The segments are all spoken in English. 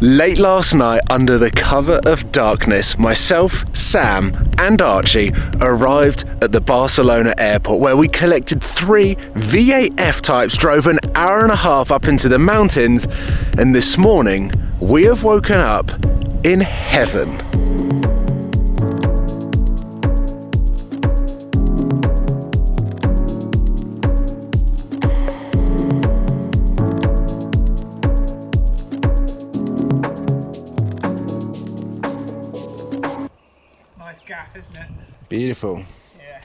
Late last night, under the cover of darkness, myself, Sam and Archie arrived at the Barcelona airport where we collected 3 V8 F-Types, drove an hour and a half up into the mountains, and this morning we have woken up in heaven. Nice gap, isn't it? Beautiful. Yeah.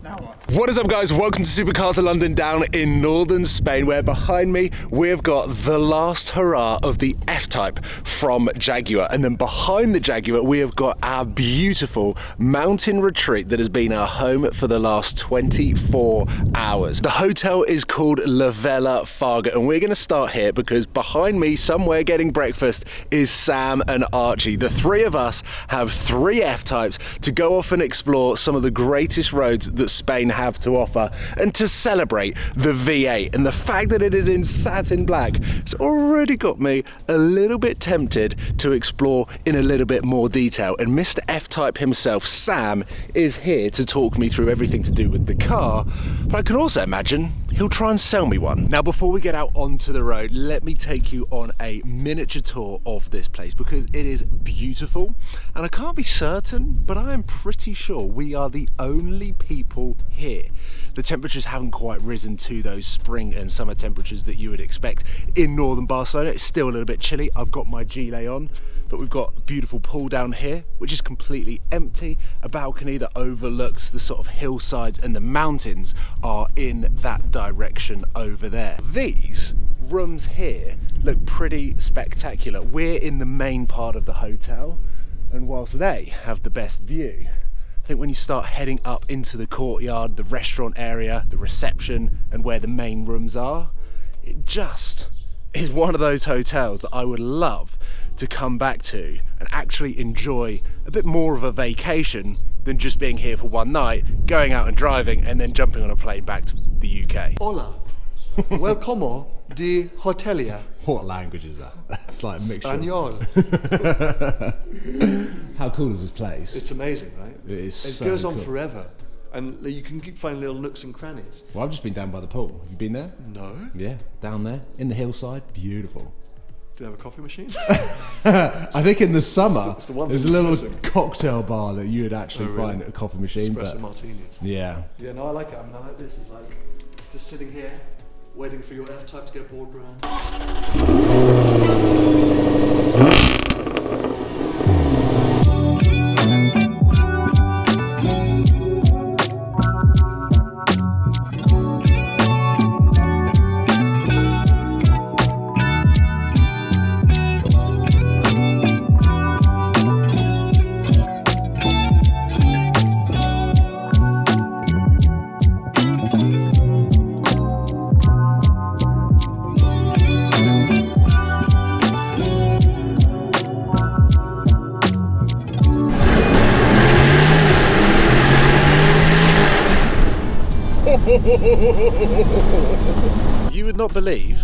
Now what? What is up, guys? Welcome to Supercars of London down in northern Spain, where behind me we've got the last hurrah of the F-Type from Jaguar, and then behind the Jaguar we have got our beautiful mountain retreat that has been our home for the last 24 hours. The hotel is called La Vela Farga, and we're going to start here because behind me, somewhere getting breakfast, is Sam and Archie. The three of us have 3 F-Types to go off and explore some of the greatest roads that Spain have to offer, and to celebrate the V8. And the fact that it is in satin black has already got me a little bit tempted to explore in a little bit more detail. And Mr. F-Type himself, Sam, is here to talk me through everything to do with the car, but I can also imagine he'll try and sell me one. Now, before we get out onto the road, let me take you on a miniature tour of this place because it is beautiful, and I can't be certain, but I am pretty sure we are the only people here. The temperatures haven't quite risen to those spring and summer temperatures that you would expect in northern Barcelona. It's still a little bit chilly. I've got my gilet on, but we've got a beautiful pool down here, which is completely empty. A balcony that overlooks the sort of hillsides, and the mountains are in that direction over there. These rooms here look pretty spectacular. We're in the main part of the hotel, and whilst they have the best view, I think when you start heading up into the courtyard, the restaurant area, the reception, and where the main rooms are, it just is one of those hotels that I would love to come back to and actually enjoy a bit more of a vacation than just being here for one night, going out and driving, and then jumping on a plane back to the UK. Hola, welcome de hotelia. What language is that? That's like a mixture. Espanol. How cool is this place? It's amazing, right? It is. It goes on forever, and you can keep finding little nooks and crannies. Well, I've just been down by the pool. Have you been there? No. Yeah, down there in the hillside. Beautiful. Do they have a coffee machine? I think in the summer it's the one there's a little cocktail bar that you would actually really? find at a coffee machine. Espresso but martinis. yeah. Yeah, no, I like it. I mean, I like this. It's like just sitting here, waiting for your F-Type to get bored around. You would not believe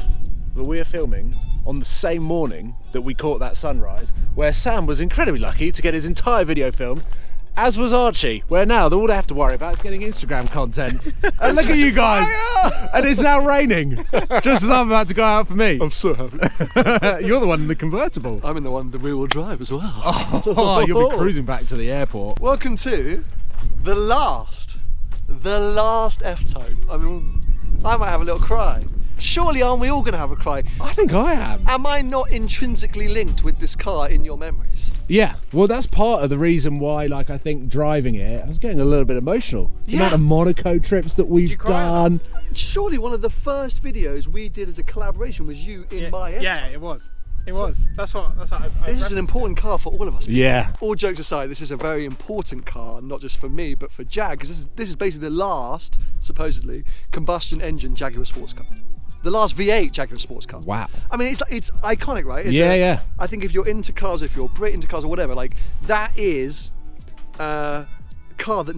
that we are filming on the same morning that we caught that sunrise, where Sam was incredibly lucky to get his entire video filmed, as was Archie, where now all they have to worry about is getting Instagram content. And look at you guys! And it's now raining, just as I'm about to go out for me. I'm so happy. You're the one in the convertible. I'm in the one with the rear-wheel drive as well. Oh, you'll be cruising back to the airport. Welcome to the last F-Type. I mean, I might have a little cry. Surely aren't we all going to have a cry? I think I am. Am I not intrinsically linked with this car in your memories? Yeah, well, that's part of the reason why, like, I think driving it, I was getting a little bit emotional. The amount of Monaco trips that we've done. Surely one of the first videos we did as a collaboration was you in my F-Type. Yeah, it was. It was. That's what I This is an important car for all of us. Yeah. All jokes aside, this is a very important car, not just for me, but for Jag, because this is basically the last, supposedly, combustion engine Jaguar Sportscar. The last V8 Jaguar Sportscar. Wow. I mean, it's iconic, right? Yeah. I think if you're into cars, if you're Brit into cars or whatever, like, that is a car that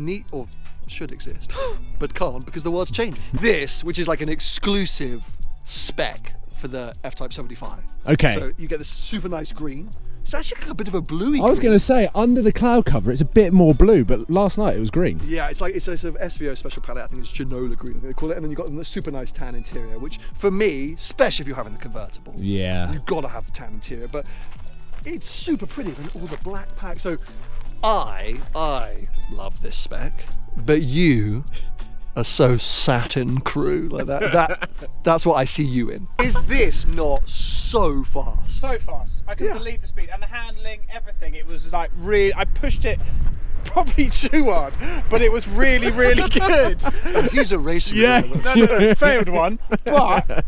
should exist, but can't because the world's changing. This, which is like an exclusive spec for the F-Type 75. Okay. So you get this super nice green. It's actually like a bit of a bluey I was green. going to say, under the cloud cover, it's a bit more blue, but last night it was green. Yeah, it's a sort of SVO special palette. I think it's Genola green, I think they call it. And then you've got the super nice tan interior, which for me, especially if you're having the convertible, Yeah. you've got to have the tan interior. But it's super pretty with all the black pack. So I love this spec, but you are so satin crew like that. That's what I see you in. Is this not so fast? So fast. I couldn't Yeah. believe the speed and the handling, everything. It was like really. I pushed it probably too hard, but it was really, really good. He's a racer. No, failed one, but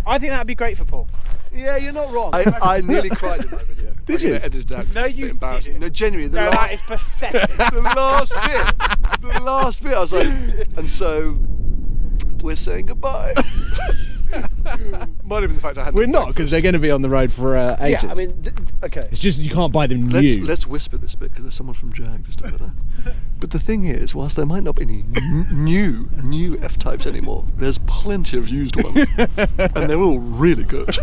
I think that'd be great for Paul. Yeah, you're not wrong. I nearly cried in that video. Did you? Edit it out. 'Cause No, it's a bit you embarrassing. didn't. No, genuinely. No, that is pathetic. The last bit, I was like, and so we're saying goodbye. Might have been the fact I hadn't. We're had not, because breakfast. they're going to be on the road for ages. Yeah, I mean, okay. it's just you can't buy them new. Let's whisper this bit because there's someone from Jag just over there. But the thing is, whilst there might not be any new F-Types anymore, there's plenty of used ones, and they're all really good.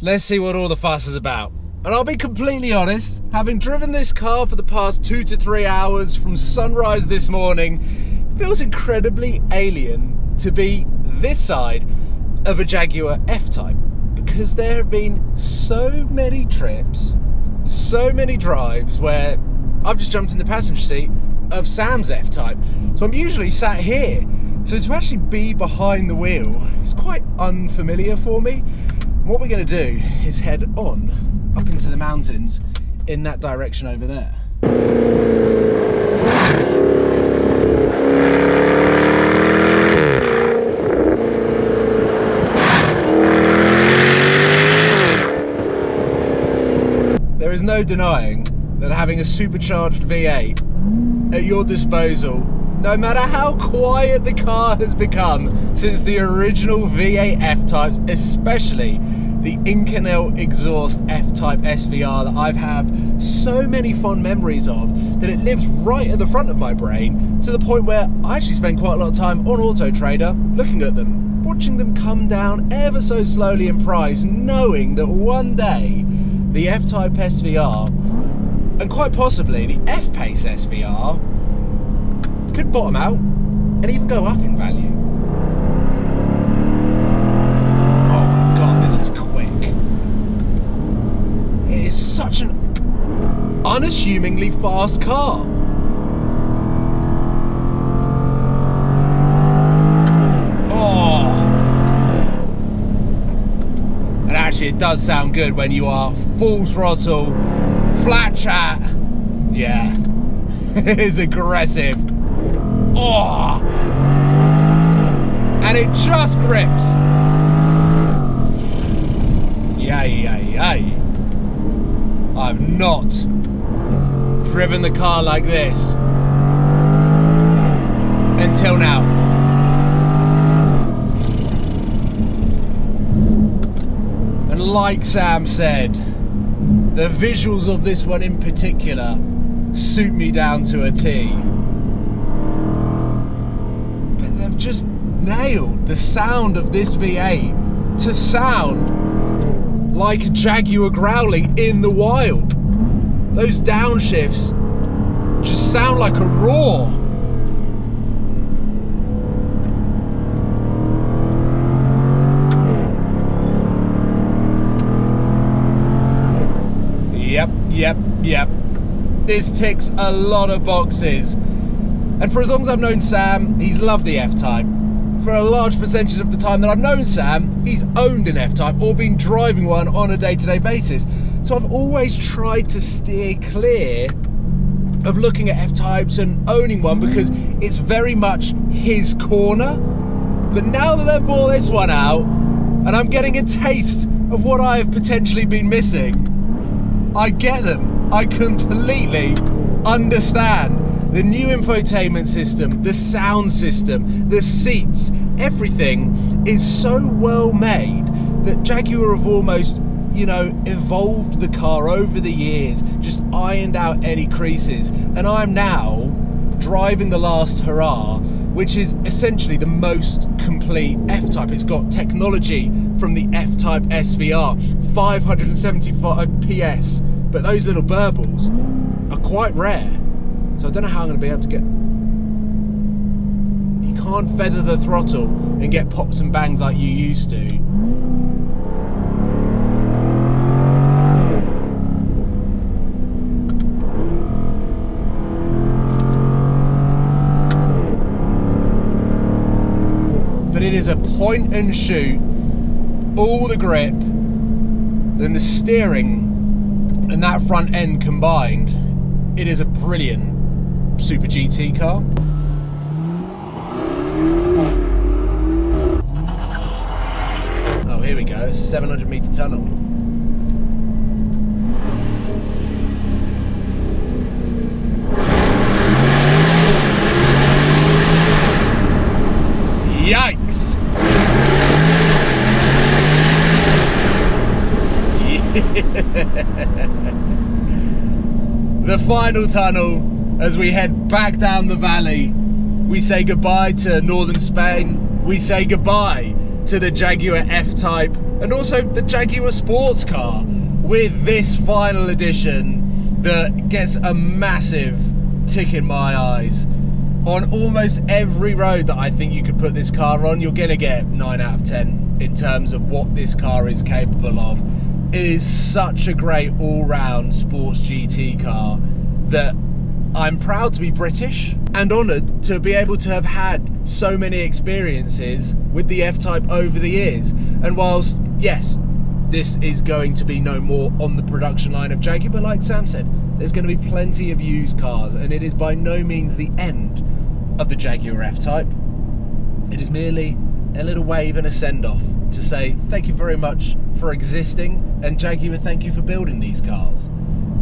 Let's see what all the fuss is about. And I'll be completely honest, having driven this car for the past 2 to 3 hours from sunrise this morning, it feels incredibly alien to be this side of a Jaguar F-Type, because there have been so many trips, so many drives where I've just jumped in the passenger seat of Sam's F-Type. So I'm usually sat here. So to actually be behind the wheel is quite unfamiliar for me. What we're going to do is head on up into the mountains in that direction over there. There is no denying that having a supercharged V8 at your disposal, no matter how quiet the car has become since the original V8 F-Types, especially the Inconel exhaust F-Type SVR that I've have so many fond memories of, that it lives right at the front of my brain, to the point where I actually spend quite a lot of time on Auto Trader looking at them, watching them come down ever so slowly in price, knowing that one day the F-Type SVR, and quite possibly the F-Pace SVR, could bottom out and even go up in value. Oh my god, this is quick. It is such an unassumingly fast car. Oh. And actually it does sound good when you are full throttle, flat chat. Yeah, it is aggressive. Oh, and it just grips. Yay. I've not driven the car like this until now. And like Sam said, the visuals of this one in particular suit me down to a T. But they've just nailed the sound of this V8 to sound like a Jaguar growling in the wild. Those downshifts just sound like a roar. Yep. This ticks a lot of boxes. And for as long as I've known Sam, he's loved the F-Type. For a large percentage of the time that I've known Sam, he's owned an F-Type or been driving one on a day-to-day basis. So I've always tried to steer clear of looking at F-Types and owning one, because it's very much his corner. But now that they've brought this one out, and I'm getting a taste of what I have potentially been missing, I get them. I completely understand. The new infotainment system, the sound system, the seats, everything is so well made that Jaguar have almost, evolved the car over the years, just ironed out any creases. And I'm now driving the last hurrah, which is essentially the most complete F-Type. It's got technology from the F-Type SVR, 575 PS, but those little burbles are quite rare. So I don't know how I'm going to be able to get... You can't feather the throttle and get pops and bangs like you used to. But it is a point and shoot, all the grip, then the steering and that front end combined. It is a brilliant Super GT car. Oh, here we go, 700 meter tunnel. Yikes! The final tunnel, as we head back down the valley, we say goodbye to northern Spain, we say goodbye to the Jaguar F-Type, and also the Jaguar Sportscar, with this final edition that gets a massive tick in my eyes. On almost every road that I think you could put this car on, you're gonna get 9 out of 10 in terms of what this car is capable of. It is such a great all-round sports GT car that I'm proud to be British and honoured to be able to have had so many experiences with the F-Type over the years. And whilst, yes, this is going to be no more on the production line of Jaguar, but like Sam said, there's going to be plenty of used cars, and it is by no means the end of the Jaguar F-Type. It is merely a little wave and a send-off to say thank you very much for existing, and Jaguar, thank you for building these cars.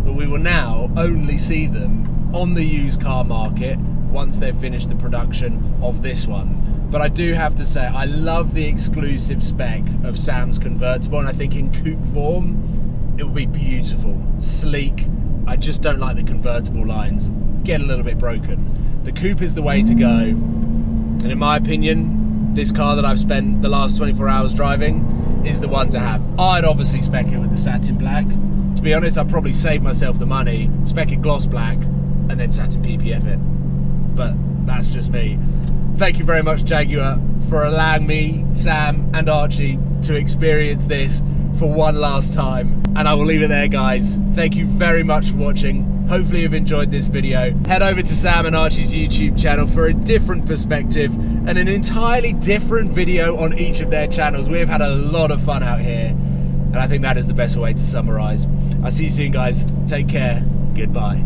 But we will now only see them on the used car market once they've finished the production of this one. But I do have to say, I love the exclusive spec of Sam's convertible, and I think in coupe form it will be beautiful, sleek. I just don't like the convertible lines, get a little bit broken. The coupe is the way to go, and in my opinion, this car that I've spent the last 24 hours driving is the one to have. I'd obviously spec it with the satin black. To be honest, I'd probably save myself the money, spec it gloss black, and then satin PPF it. But that's just me. Thank you very much, Jaguar, for allowing me, Sam, and Archie to experience this for one last time. And I will leave it there, guys. Thank you very much for watching. Hopefully you've enjoyed this video. Head over to Sam and Archie's YouTube channel for a different perspective and an entirely different video on each of their channels. We have had a lot of fun out here, and I think that is the best way to summarize. I'll see you soon, guys. Take care. Goodbye.